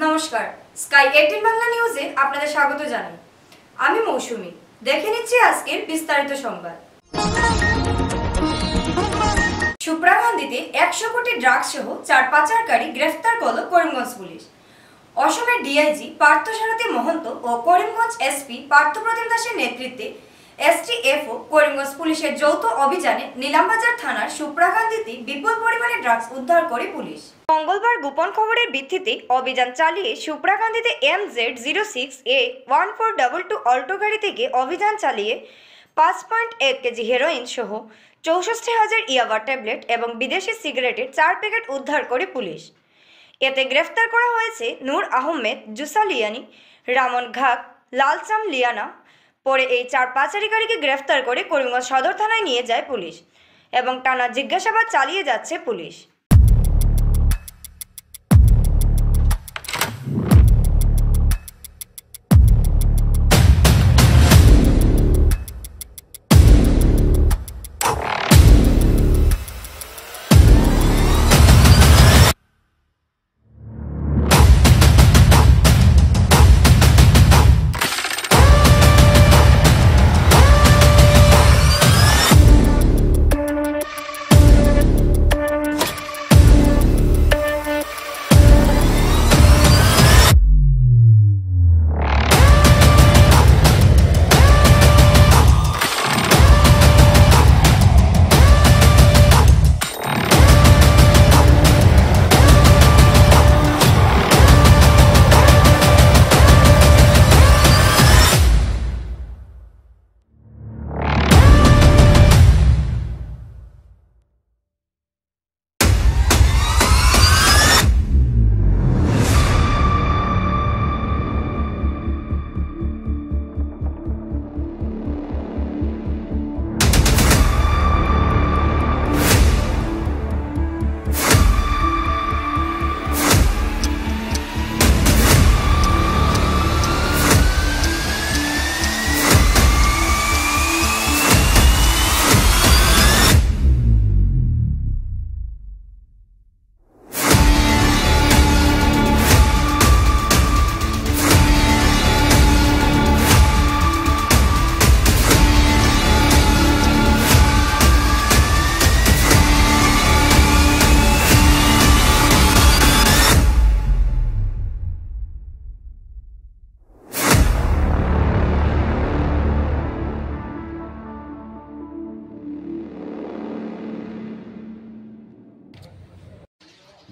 নমস্কার, স্কাই 18 বাংলা নিউজে আপনাদের স্বাগত জানাই। আমি মৌসুমী। দেখে নিচ্ছি আজকের বিস্তারিত সংবাদ। সুপ্রাকান্দিতে 100 কোটি ড্রাগস সহ 4 পাচারকারী গ্রেফতার করল করিমগঞ্জ পুলিশ। অসমের ডিআইজি পার্থসারথী মহন্ত ও করিমগঞ্জ এসপি পার্থপ্রতিম দাসের নেতৃত্বে এসটিএফও করিমগঞ্জ পুলিশের যৌথ অভিযানে নীলামবাজার থানার সুপ্রাকান্দিতে বিপুল পরিমাণে ড্রাগস উদ্ধার করে পুলিশ। মঙ্গলবার গোপন খবরের ভিত্তিতে অভিযান চালিয়ে সুপ্রাকান্দিতে MZ06A1422 অল্টো গাড়ি থেকে অভিযান চালিয়ে 5.1 কেজি হেরোইন সহ 64,000 ইয়াবা ট্যাবলেট এবং বিদেশি সিগারেটের 4 প্যাকেট উদ্ধার করে পুলিশ। এতে গ্রেফতার করা হয়েছে নূর আহমেদ, জুসালিয়ানি, রামন ঘাক, লালচাম লিয়ানা। পরে এই 4 পাচারকারীকে গ্রেফতার করে করিমগঞ্জ সদর থানায় নিয়ে যায় পুলিশ এবং টানা জিজ্ঞাসাবাদ চালিয়ে যাচ্ছে পুলিশ।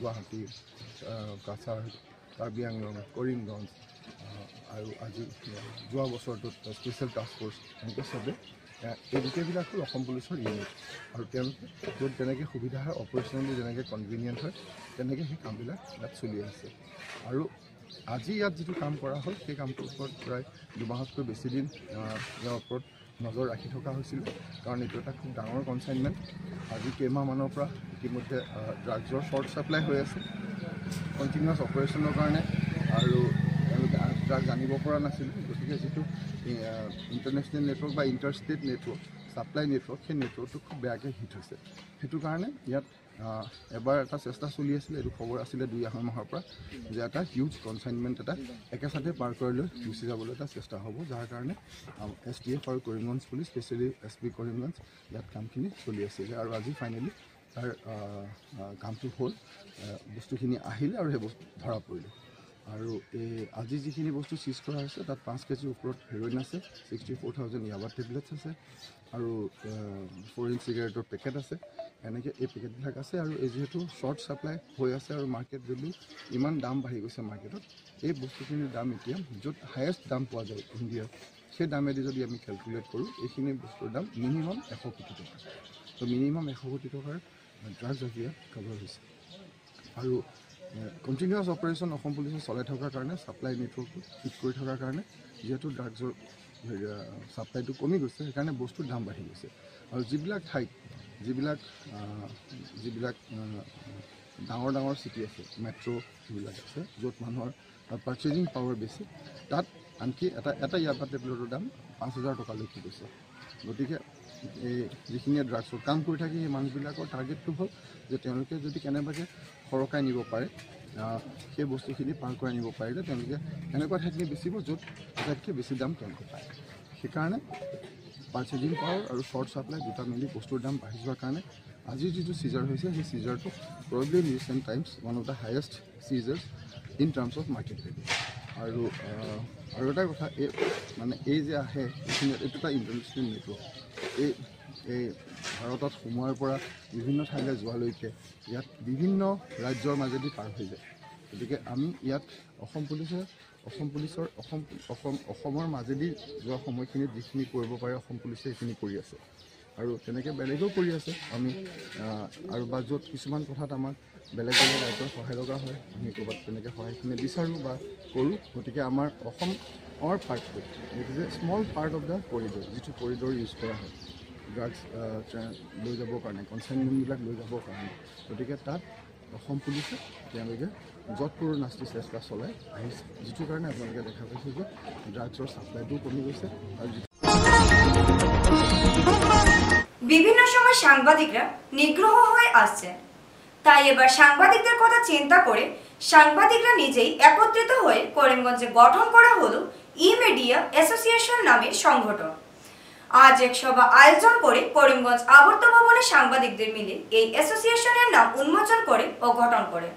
গুৱাহাটী, কাছাৰ, কাৰ্বি আংলং, কৰিমগঞ্জ আৰু আজি যোৱা বছৰটোত স্পেচিয়েল টাস্ক ফ'ৰ্চ এনেকৈ চবে এই গোটেইবিলাক হ'ল অসম পুলিচৰ ইউনিট আৰু তেওঁলোকে য'ত যেনেকৈ সুবিধা হয়, অপাৰেশ্যনেলি যেনেকৈ কনভিনিয়েণ্ট হয়, তেনেকৈ সেই কামবিলাক ইয়াত চলি আছে। আৰু আজি ইয়াত যিটো কাম কৰা হ'ল সেই কামটোৰ ওপৰত প্ৰায় 2 মাহতকৈ বেছি দিন ইয়াৰ ওপৰত নজৰ ৰাখি থকা হৈছিল, কাৰণ এইটো এটা খুব ডাঙৰ কনচাইনমেণ্ট। আজি কেইমাহমানৰ পৰা ইতিমধ্যে ড্ৰাগছৰ শ্বৰ্ট ছাপ্লাই হৈ আছে কণ্টিনিউৱাছ অপাৰেশ্যনৰ কাৰণে, আৰু তেওঁলোকে ড্ৰাগছ আনিব পৰা নাছিল। গতিকে যিটো ইণ্টাৰনেশ্যনেল নেটৱৰ্ক বা inter state network, supply network, সেই নেটৱৰ্কটো খুব বেয়াকৈ হিট হৈছে। সেইটো কাৰণে ইয়াত এবাৰ এটা চেষ্টা চলি আছিলে, এইটো খবৰ আছিলে 2-2.5 মাহৰ পৰা, যে এটা হিউজ কনচাইনমেণ্ট এটা একেচাতে পাৰ কৰি লৈ গুচি যাবলৈ এটা চেষ্টা হ'ব, যাৰ কাৰণে STF আৰু Karimganj police, especially SP Karimganj, ইয়াত কামখিনি চলি আছিলে। আৰু আজি ফাইনেলি তাৰ কামটো হ'ল, বস্তুখিনি আহিলে আৰু সেই বস্তু ধৰা পৰিলে। আৰু আজি যিখিনি বস্তু চিজ কৰা হৈছে তাত 5 কেজিৰ ওপৰত হেৰইন আছে, 64,000 ইয়াবা টেবলেটছ আছে, আৰু ফৰেইন চিগাৰেটৰ পেকেট আছে। এনেকৈ এই পেকেটবিলাক আছে। আৰু এই যিহেতু শ্বৰ্ট ছাপ্লাই হৈ আছে আৰু মাৰ্কেট যদি ইমান দাম বাঢ়ি গৈছে মাৰ্কেটত, এই বস্তুখিনিৰ দাম এতিয়া য'ত হায়েষ্ট দাম পোৱা যায় ইণ্ডিয়াৰ, সেই দামেদি যদি আমি কেলকুলেট কৰোঁ, এইখিনি বস্তুৰ দাম মিনিমাম 100 কোটি টকা। তো মিনিমাম 100 কোটি টকাৰ ড্ৰাগছ আজি ইয়াত কভাৰ হৈছে। আৰু কণ্টিনিউৱাছ অপাৰেশ্যন অসম পুলিচে চলাই থকাৰ কাৰণে, ছাপ্লাই নেটৱৰ্কটো ঠিক কৰি থকাৰ কাৰণে, যিহেতু ড্ৰাগছৰ ছাপ্লাইটো কমি গৈছে, সেইকাৰণে বস্তুৰ দাম বাঢ়ি গৈছে। আৰু যিবিলাক ঠাইত যিবিলাক ডাঙৰ ডাঙৰ চিটি আছে, মেট্ৰ' যিবিলাক আছে, য'ত মানুহৰ পাৰ্চেজিং পাৱাৰ বেছি, তাত আনকি এটা ইয়াবা টেবলেটৰ দাম 5,000 টকালৈকে গৈছে। গতিকে এই যিখিনিয়ে ড্ৰাগছৰ কাম কৰি থাকে, সেই মানুহবিলাকৰ টাৰ্গেটটো হ'ল যে তেওঁলোকে যদি কেনেবাকৈ সৰকাই নিব পাৰে সেই বস্তুখিনি পাৰ কৰাই আনিব পাৰিলে তেওঁলোকে এনেকুৱা ঠাইতকৈ বেচিব য'ত আটাইতকৈ বেছি দাম তেওঁলোকে পায়। সেইকাৰণে পাৰ্চেজিং পাৱাৰ আৰু শ্বৰ্ট ছাপ্লাই দুটা মিলি বস্তুৰ দাম বাঢ়ি যোৱাৰ কাৰণে আজি যিটো চিজাৰ হৈছে সেই চিজাৰটো probably in recent times one of the highest seizures in terms of market value. আৰু এটা কথা এই যে আহে এইখিনি এইটো এটা ইণ্টাৰনেশ্যনেল নেটৱৰ্ক। এই ভাৰতত সোমোৱাৰ পৰা বিভিন্ন ঠাইলৈ যোৱালৈকে ইয়াত বিভিন্ন ৰাজ্যৰ মাজেদি পাৰ হৈ যায়। গতিকে আমি ইয়াত অসমৰ মাজেদি যোৱা সময়খিনিত যিখিনি কৰিব পাৰে অসম পুলিচে সেইখিনি কৰি আছে আৰু তেনেকৈ বেলেগেও কৰি আছে। আমি আৰু বা য'ত কিছুমান কথাত আমাক বেলেগ ৰাজ্যৰ সহায় লগা হয় আমি ক'ৰবাত তেনেকৈ সহায়খিনি বিচাৰোঁ বা কৰোঁ। গতিকে আমাৰ অসমৰ পাৰ্টটো it is a small part of the corridor, যিটো কৰিডৰ ইউজ কৰা হয় ড্ৰাগছ লৈ যাবৰ কাৰণে, কনচাইনমেণ্টবিলাক লৈ যাবৰ কাৰণে। গতিকে তাত অসম পুলিচে তেওঁলোকে যৎপৰোনাস্তি নাস্তি চেষ্টা চলাই আহিছে, যিটোৰ কাৰণে আপোনালোকে দেখা পাইছে যে ড্ৰাগছৰ ছাপ্লাইটোও কমি গৈছে। আৰু বিভিন্ন সময় সাংবাদিকরা নিগ্রহ হয়ে আসছে, তাই এবার সাংবাদিকদের কথা চিন্তা করে সাংবাদিকরা নিজেই একত্রিত হয়ে করিমগঞ্জে গঠন করা হলো ই মিডিয়া অ্যাসোসিয়েশন নামের সংগঠন। আজ এক সভা আয়োজন করে করিমগঞ্জ আবর্ত ভবনে সাংবাদিকদের মিলে এই অ্যাসোসিয়েশনের নাম উন্মোচন করে ও গঠন করে।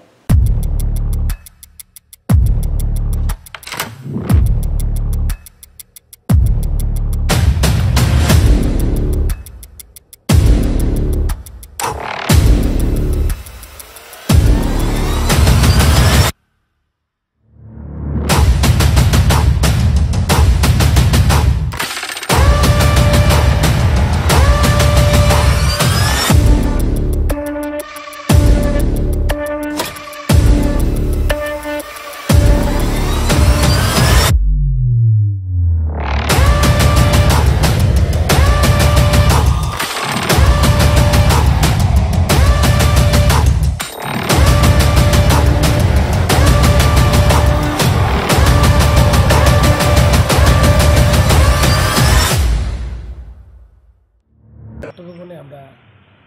ভবনে আমরা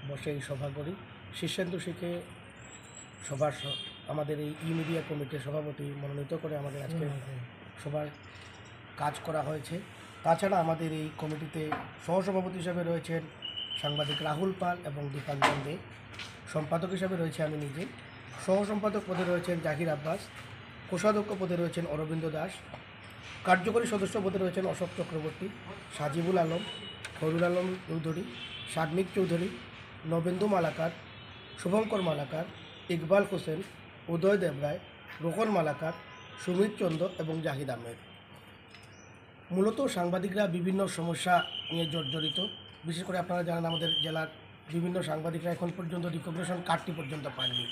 বসে এই সভা করি। শীর্ষেন্দু শিখে সভার আমাদের এই ই মিডিয়া কমিটির সভাপতি মনোনীত করে আমাদের আজকে সভার কাজ করা হয়েছে। তাছাড়া আমাদের এই কমিটিতে সহসভাপতি হিসাবে রয়েছেন সাংবাদিক রাহুল পাল এবং দীপাঞ্জন দে, সম্পাদক হিসাবে রয়েছে আমি নিজে, সহসম্পাদক পদে রয়েছেন জাহির আব্বাস, কোষাধ্যক্ষ পদে রয়েছেন অরবিন্দ দাস, কার্যকরী সদস্য পদে রয়েছেন অশোক চক্রবর্তী, সাজিবুল আলম, ফজলুল আলম চৌধুরী, সাদমিক চৌধুরী, নবেন্দু মালাকার, শুভঙ্কর মালাকার, ইকবাল হোসেন, উদয় দেবরায়, রোহন মালাকার, সুমিত চন্দ্র এবং জাহিদ আহমেদ। মূলত সাংবাদিকরা বিভিন্ন সমস্যা নিয়ে জর্জরিত। বিশেষ করে আপনারা জানেন আমাদের জেলার বিভিন্ন সাংবাদিকরা এখন পর্যন্ত রিকগনিশন কার্ডটি পর্যন্ত পাননি।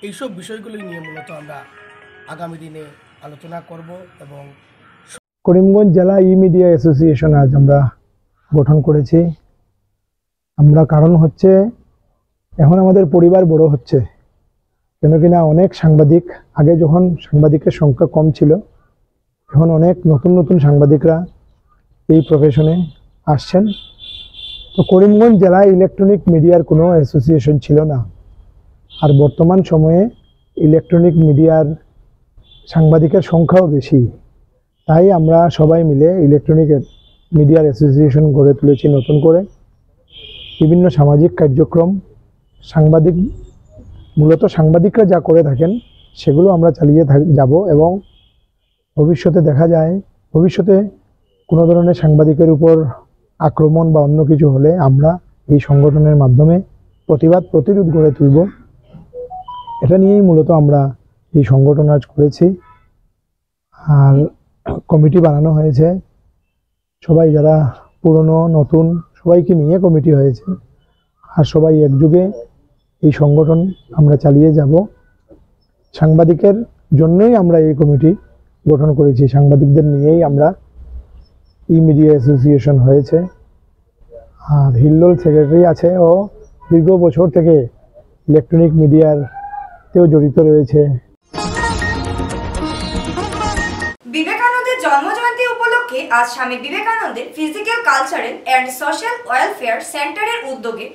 এইসব বিষয়গুলি নিয়ে মূলত আমরা আগামী দিনে আলোচনা করব। এবং করিমগঞ্জ জেলা ই মিডিয়া অ্যাসোসিয়েশন আজ আমরা গঠন করেছি। আমরা কারণ হচ্ছে এখন আমাদের পরিবার বড় হচ্ছে, কেন কিনা অনেক সাংবাদিক, আগে যখন সাংবাদিকের সংখ্যা কম ছিল, এখন অনেক নতুন নতুন সাংবাদিকরা এই প্রফেশনে আসছেন। তো করিমগঞ্জ জেলায় ইলেকট্রনিক মিডিয়ার কোনো অ্যাসোসিয়েশন ছিল না, আর বর্তমান সময়ে ইলেকট্রনিক মিডিয়ার সাংবাদিকের সংখ্যাও বেশি। তাই আমরা সবাই মিলে ইলেকট্রনিক মিডিয়ার অ্যাসোসিয়েশন গড়ে তুলেছি নতুন করে। বিভিন্ন সামাজিক কার্যক্রম মূলত সাংবাদিকরা যা করে থাকেন সেগুলো আমরা চালিয়ে যাব, এবং ভবিষ্যতে দেখা যায় ভবিষ্যতে কোনো ধরনের সাংবাদিকের উপর আক্রমণ বা অন্য কিছু হলে আমরা এই সংগঠনের মাধ্যমে প্রতিরোধ গড়ে তুলব। এটা নিয়েই মূলত আমরা এই সংগঠন আজ করেছি। আর কমিটি বানানো হয়েছে, সবাই যারা পুরনো নতুন সবাইকে নিয়ে কমিটি হয়েছে, আর সবাই একযোগে এই সংগঠন আমরা চালিয়ে যাব। সাংবাদিকের জন্যই আমরা এই কমিটি গঠন করেছি, সাংবাদিকদের নিয়েই আমরা ই মিডিয়া অ্যাসোসিয়েশন হয়েছে। আর হিল্লোল সেক্রেটারি আছে, ও দীর্ঘ বছর থেকে ইলেকট্রনিক মিডিয়াতেও জড়িত রয়েছে। বিবেকানন্দের জন্মজয়ন্তী উপলক্ষে আজ স্বামী বিবেকানন্দের physical cultural and social welfare সেন্টারের উদ্যোগে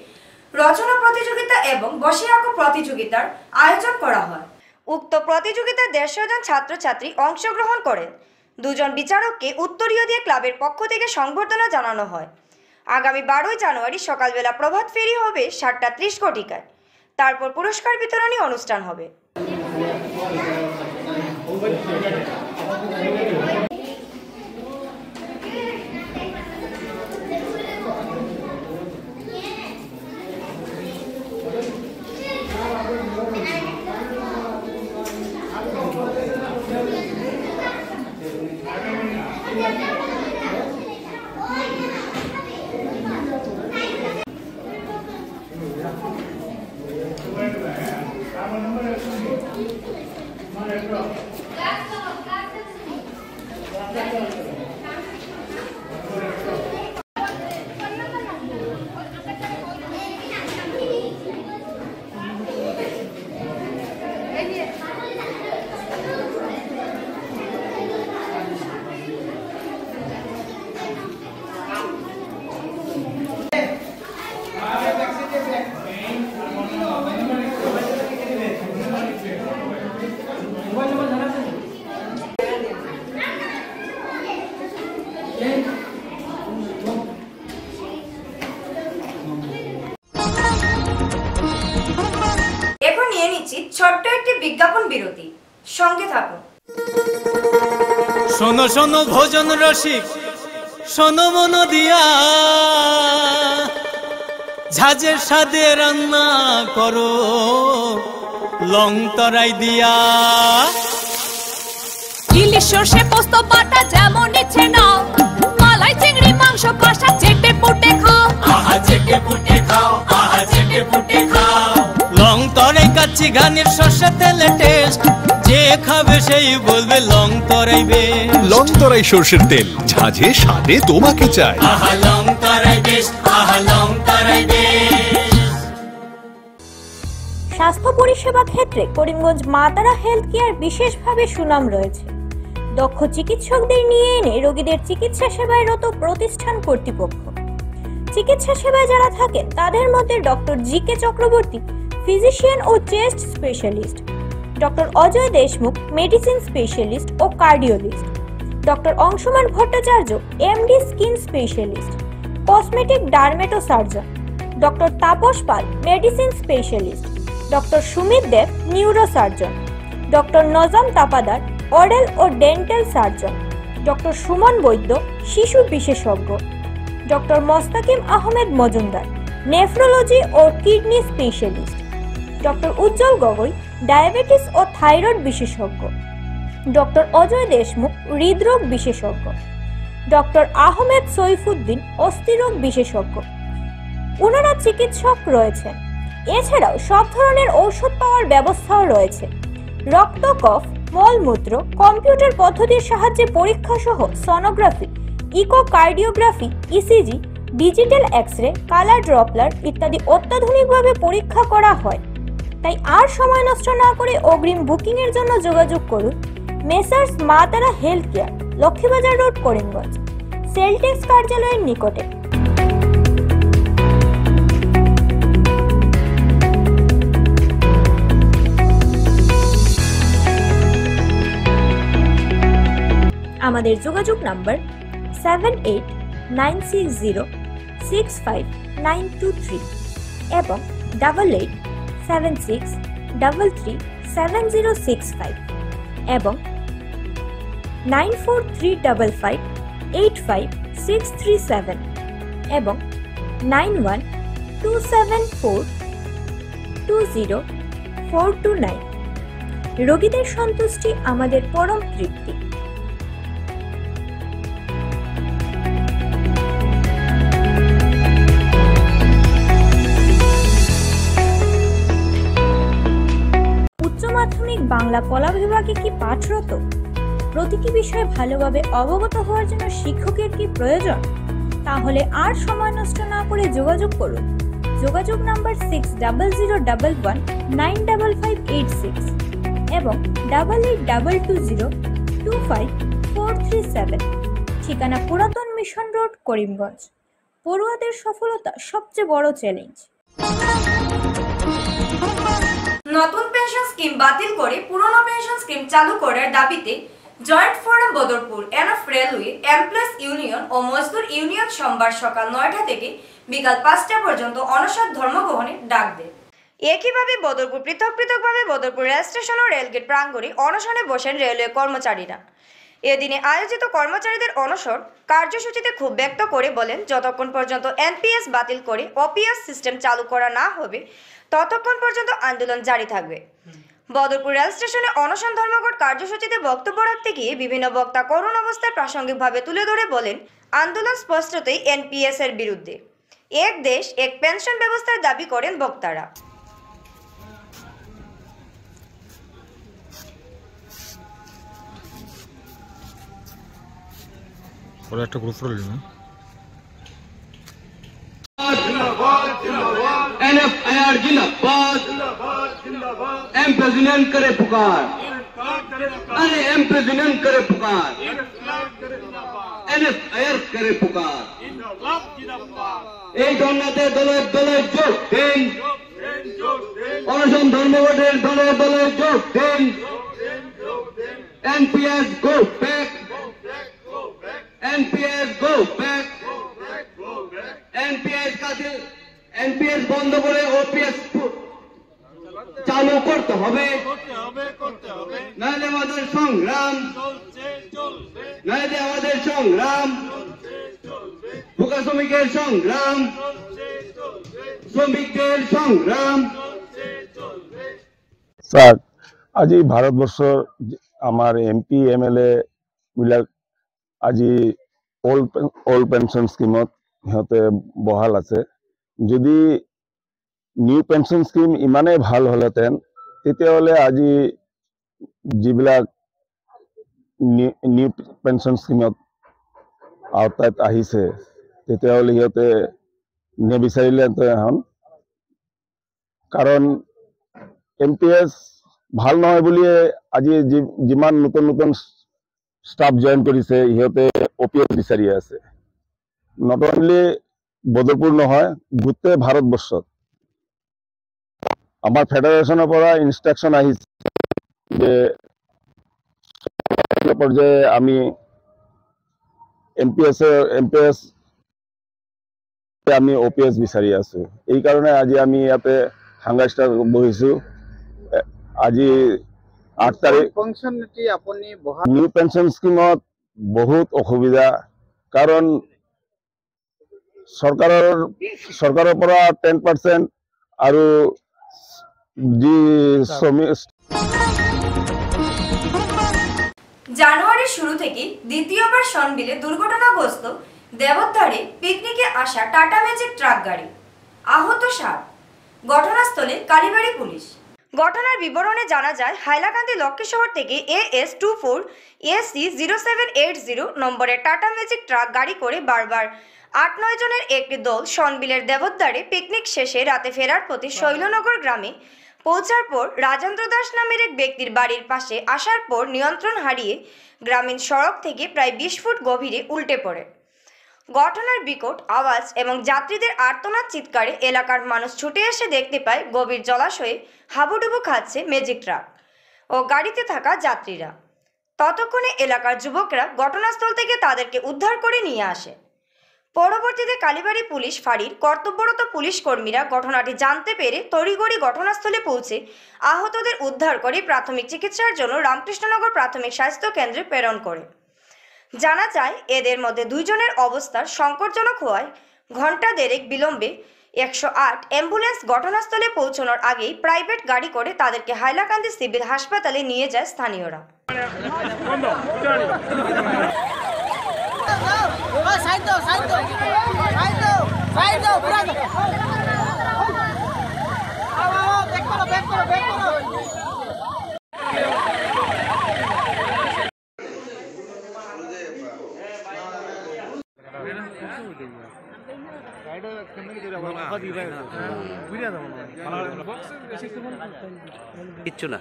রচনা প্রতিযোগিতা এবং বসে আঁকো প্রতিযোগিতার আয়োজন করা হয়। উক্ত প্রতিযোগিতায় 150 জন ছাত্রছাত্রী অংশগ্রহণ করেন। 2 জন বিচারককে উত্তরীয় দিয়ে ক্লাবের পক্ষ থেকে সংবর্ধনা জানানো হয়। আগামী 12 জানুয়ারি সকালবেলা প্রভাত ফেরি হবে 7:30 ঘটিকায়। তারপর পুরস্কার বিতরণী অনুষ্ঠান হবে। এখন নিয়ে নিচ্ছি ছোট্ট একটি বিজ্ঞাপন বিরতি, সঙ্গে থাকুন। শোনো শোনো ভোজন রসিক, শোনো মন দিয়া, ঝাঁঝের স্বাদে রান্না করো লং তরাই দিয়া। ইলিশ সর্ষে পোস্ত বাটা যেমন ইচ্ছে নাও, মালাই চিংড়ি মাংস কষা চেটে পুটে খাও, আহা চেটে পুটে খাও, আহা চেটে পুটে খাও। লং তরাই কাচ্চি ঘানির সর্ষে তেলে টেস্ট, যে খাবে সেই বলবে লং তরাই বেশ। লং তরাই সর্ষের তেল, ঝাঁঝে স্বাদে তোমাকে চাই। আহা লং তরাই বেশ, আহা লং তরাই বেশ। স্বাস্থ্য পরিষেবা ক্ষেত্রে করিমগঞ্জ মা তারা হেলথ কেয়ার বিশেষভাবে সুনাম রয়েছে। দক্ষ চিকিৎসকদের নিয়ে এনে রোগীদের চিকিৎসা সেবায় রত প্রতিষ্ঠান কর্তৃপক্ষ। চিকিৎসা সেবায় যারা থাকেন তাদের মধ্যে ডক্টর জি.কে. চক্রবর্তী, ফিজিশিয়ান ও chest specialist, doctor Ajay Deshmukh, medicine specialist ও cardiologist, doctor Anshuman Bhattacharya, MD skin specialist, cosmetic dermato surgeon, doctor Tapas Pal, medicine specialist, doctor Sumit Deb, neuro surgeon, doctor Najam Tapadar, oral ও dental surgeon, doctor Suman Baidya, শিশু বিশেষজ্ঞ, ডক্টর মোস্তাকিম আহমেদ মজুমদার, নেফ্রোলজি ও kidney specialist, doctor Ujjwal Gogoi, diabetes ও thyroid বিশেষজ্ঞ, doctor Ajay Deshmukh, হৃদরোগ বিশেষজ্ঞ, doctor Ahmed Saifuddin, অস্থিরোগ বিশেষজ্ঞ। ওনারা চিকিৎসক রয়েছেন। এছাড়াও সব ধরনের ঔষধ পাওয়ার ব্যবস্থাও রয়েছে। রক্ত, কফ, মলমূত্র, কম্পিউটার পদ্ধতির সাহায্যে পরীক্ষা সহ sonography, echocardiography, ECG, digital X-ray, colour Doppler ইত্যাদি অত্যাধুনিকভাবে পরীক্ষা করা হয়। তাই আর সময় নষ্ট না করে অগ্রিম বুকিং এর জন্য যোগাযোগ করুন মেসার্স মা তারা health care, Laxmibazar road, Karimganj, Celtex কার্যালয়ের নিকটে। আমাদের যোগাযোগ নাম্বার 7896065923 এবং 8876337065 এবং 9435585637 এবং 9127420429। রোগীদের সন্তুষ্টি আমাদের পরম তৃপ্তি। মাধ্যমিক বাংলা কলা বিভাগে কি পাঠরত? প্রতিটি বিষয়ে ভালোভাবে অবগত হওয়ার জন্য শিক্ষকের কি প্রয়োজন? তাহলে আর সময় নষ্ট না করে যোগাযোগ করুন। যোগাযোগ নাম্বার 600011955586 এবং 8822025437। ঠিকানা পুরাতন মিশন রোড, করিমগঞ্জ। পড়ুয়াদের সফলতা সবচেয়ে বড় চ্যালেঞ্জ। নতুন পেনশন স্কিম বাতিল করে পুরনো পেনশন স্কিম চালু করার দাবিতে joint forum Badarpur NF railway employees union ও মজদুর ইউনিয়ন সোমবার সকাল 9টা থেকে বিকাল 5টা পর্যন্ত অনশন ধর্মঘটের ডাক দেয়। একইভাবে বদরপুর পৃথকভাবে বদরপুর রেল স্টেশন ও রেলগেট প্রাঙ্গণে অনশনে বসেন রেলওয়ে কর্মচারীরা। এদিনে আয়োজিত কর্মচারীদের অনশন কার্যসূচিতে ক্ষোভ ব্যক্ত করে বলেন, যতক্ষণ পর্যন্ত এনপিএস বাতিল করে ওপিএস সিস্টেম চালু করা না হবে ততক্ষণ পর্যন্ত আন্দোলন জারি থাকবে। বদরপুর রেল স্টেশনে অনশন ধর্মঘট কার্যসূচিতে বক্তব্য রাখতে গিয়ে বিভিন্ন বক্তা করুণ অবস্থায় প্রাসঙ্গিকভাবে তুলে ধরে বলেন, আন্দোলন স্পষ্টতই এনপিএস এর বিরুদ্ধে। এক দেশ এক পেনশন ব্যবস্থার দাবি করেন বক্তারা। একটা গ্রুপ রইল না एनएफआईआर जिंदाबाद, एम प्रेसिडेंट करे पुकार, अरे एम प्रेसिडेंट करे पुकार, एनएफआईआर करे पुकार, এই ধর্নাতে দলে দলে যোগ দিন, অনশন ধর্মঘটের দলে দলে যোগ দিন, NPS go back, NPS go back, NPS বন্ধ করে ওপিএস চালু করতে হবে, নাহলে আমাদের সংগ্রাম, নাহলে আমাদের সংগ্রাম, ভোকা শ্রমিকের সংগ্রাম, শ্রমিকদের সংগ্রাম। স্যার, আজি ভারতবর্ষ আমার এমপি এমএলএ বিলাক আজি ওল্ড পেনশন স্কিমত সিহঁতে বহাল আছে। যদি নিউ পেনশন স্কিম ইমানেই ভাল হলহেঁতেন তেতিয়াহ'লে আজি যিবিলাক নিউ পেনশন স্কিমত আওতাত আহিছে তেতিয়াহ'লে সিহঁতে নিবিচাৰিলেহেঁতেন। কাৰণ এনপিএছ ভাল নহয় বুলিয়ে আজি যিমান নতুন নতুন ষ্টাফ জইন কৰিছে সিহঁতে অপিএছ বিচাৰি আছে। নট অনলি বদৰপুৰ নহয়, গোটেই ভাৰতবৰ্ষত আমাৰ ফেডাৰেশ্যনৰ পৰা ইনষ্ট্ৰাকশ্যন আহিছে যে পৰ্যায়ে আমি এনপিএছ আমি অপিএছ বিচাৰি আছো। এই কাৰণে আজি আমি ইয়াতে সাংঘাতিক বহিছো। আজি 8 তাৰিখ নিউ পেনশন স্কিমত বহুত অসুবিধা, কাৰণ চৰকাৰৰ পৰা 10% আৰু যি শ্ৰমিক জানুয়ারির শুরু থেকে দ্বিতীয়বার সনবিলে দুর্ঘটনাগ্রস্ত দেবদ্বারে পিকনিকে আসা টাটা ম্যাজিক ট্রাক গাড়ি, আহত 7, ঘটনাস্থলে কালীবাড়ি পুলিশ। ঘটনার বিবরণে জানা যায়, হাইলাকান্দি লক্ষ্মীশহর থেকে AS24 AC 0780 নম্বরের টাটা ম্যাজিক ট্রাক গাড়ি করে বারবার 8-9 জনের একটি দল সনবিলের দেবদ্বারে পিকনিক শেষে রাতে ফেরার পথে শৈলনগর গ্রামে পৌঁছার পর রাজেন্দ্র দাস নামের এক ব্যক্তির বাড়ির পাশে আসার পর নিয়ন্ত্রণ হারিয়ে গ্রামীণ সড়ক থেকে প্রায় 20 ফুট গভীরে উল্টে পড়ে। ঘটনার বিকট আওয়াজ এবং যাত্রীদের আর্তনাদ চিৎকারে এলাকার মানুষ ছুটে এসে দেখতে পায় গভীর জলাশয়ে হাবুডুবু খাচ্ছে ম্যাজিক ট্রাক ও গাড়িতে থাকা যাত্রীরা। ততক্ষণে এলাকার যুবকরা ঘটনাস্থল থেকে তাদেরকে উদ্ধার করে নিয়ে আসে। পরবর্তীতে কালীবাড়ি পুলিশ ফাঁড়ির কর্তব্যরত পুলিশ কর্মীরা ঘটনাটি জানতে পেরে তড়িঘড়ি ঘটনাস্থলে পৌঁছে আহতদের উদ্ধার করে প্রাথমিক চিকিৎসার জন্য রামকৃষ্ণনগর প্রাথমিক স্বাস্থ্য কেন্দ্রে প্রেরণ করে। জানা যায়, এদের মধ্যে 2 জনের অবস্থার সংকটজনক হওয়ায় ঘণ্টা দেড়েক বিলম্বে 108 অ্যাম্বুলেন্স ঘটনাস্থলে পৌঁছানোর আগেই প্রাইভেট গাড়ি করে তাদেরকে হাইলাকান্দি সিভিল হাসপাতালে নিয়ে যায় স্থানীয়রা। কিচ্ছু না,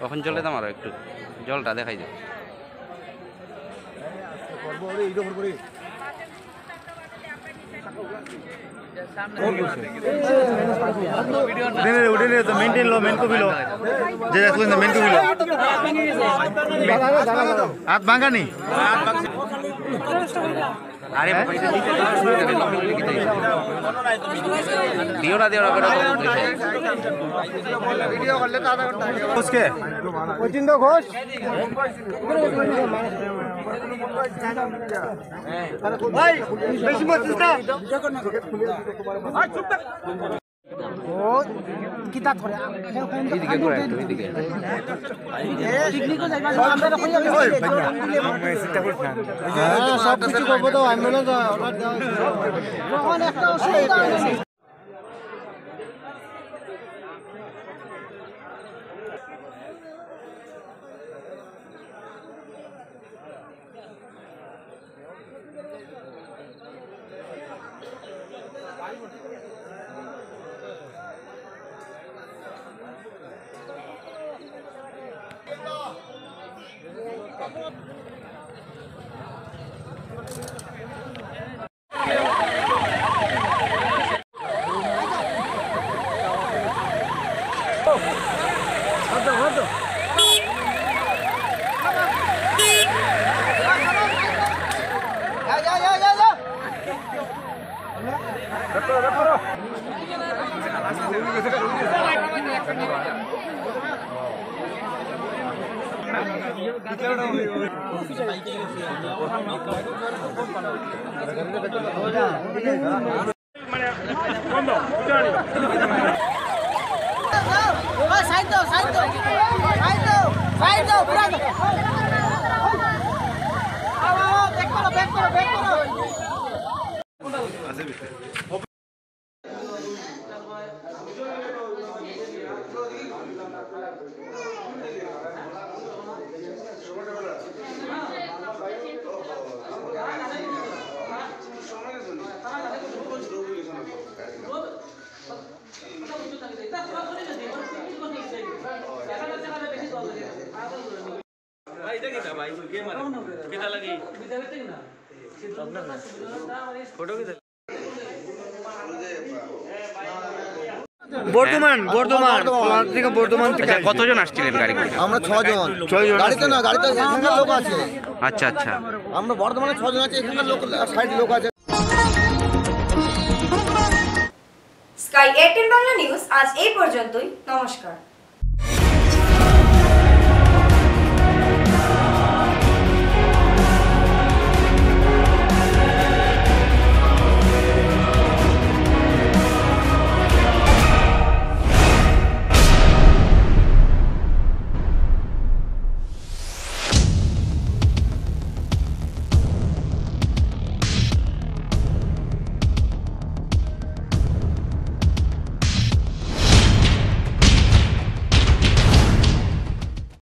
কখন চলে তোমার একটু জলটা দেখাই যায়। मेंटेन लो मेन को भी लो जे देखलो ना मेन को भी लो हाथ भांगा नहीं अरे दियो ना वीडियो कर ले आधा घंटा उसके ओचिंदो घोष भाई बेसी मत इसका चुप कर ও কিতা করে এদিকে করে একটু এদিকে টেকনিকও যাইবা আমরা তো কইয়া ওই মেসেজটা করছ না সব কিছু করব তো আমি না অর্ডার দাও যখন একটা অসুবিধা আছে বর্তমান থেকে বর্তমান থেকে কতজন আসছিলেন গাড়ি করে? আমরা 6 জন। গাড়িতে না, গাড়িতে এখানকার লোক আছে। আচ্ছা আচ্ছা, আমরা বর্তমানে 6 জন আছে, এখানকার লোক সাইড লোক আছে। স্কাই 18 বাংলা নিউজ আজ এই পর্যন্তই। নমস্কার।